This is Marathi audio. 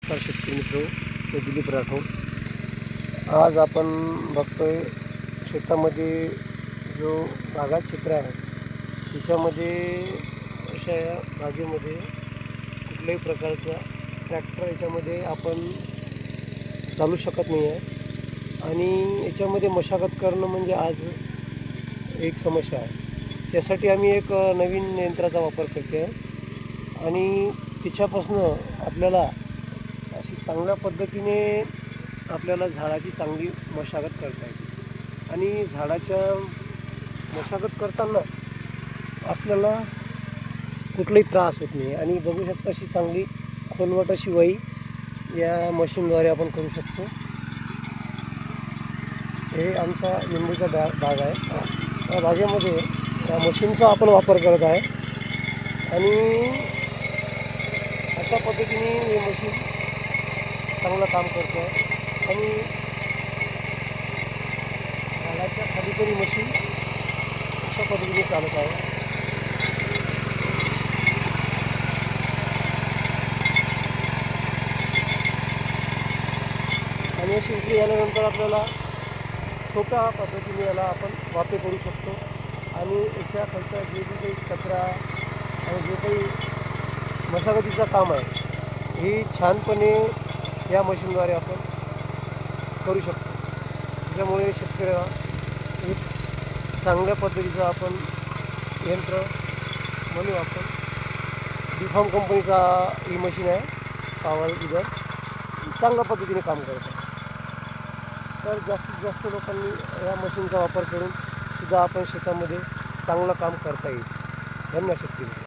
नमस्कार शेतकरी मित्र, मी दिलीप राठोड। आज आपण बघतोय शेतामध्ये जो बागात चित्र आहे त्याच्यामध्ये अशा या बागेमध्ये कुठल्याही प्रकारचा ट्रॅक्टर याच्यामध्ये आपण चालू शकत नाही आहे आणि याच्यामध्ये मशागत करणं म्हणजे आज एक समस्या आहे। त्यासाठी आम्ही एक नवीन यंत्राचा वापर करते आहे आणि तिच्यापासून आपल्याला अशी चांगल्या पद्धतीने आपल्याला झाडाची चांगली मशागत करता येते आणि झाडाच्या मशागत करताना आपल्याला कुठलाही त्रास होत नाही आणि बघू शकता अशी चांगली खोलवट अशी वाई या मशीनद्वारे आपण करू शकतो। हे आमचा लिंबूचा बाग आहे। या बागेमध्ये या मशीनचा आपण वापर करत आहे आणि अशा पद्धतीने हे मशीन चांगलं काम करतो आहे आणि झाडाच्या खाली तरी मशीन अशा पद्धतीने चालत आहे। आणि अशी उकळी आल्यानंतर आपल्याला सोप्या पद्धतीने याला आपण वाफे करू शकतो आणि याच्या खालचा जे काही कचरा आणि जे काही मशागतीचं काम आहे हे छानपणे या मशीनद्वारे आपण करू शकतो। त्याच्यामुळे शेतकऱ्याला एक चांगल्या पद्धतीचं आपण यंत्र म्हणून आपण डिफॉर्म कंपनीचा ही मशीन आहे, पॉवर गिजर चांगल्या पद्धतीने काम करत आहे। तर जास्तीत जास्त लोकांनी या मशीनचा वापर करून सुद्धा आपण शेतामध्ये चांगलं काम करता येईल। धन्यवाद शेतकरी।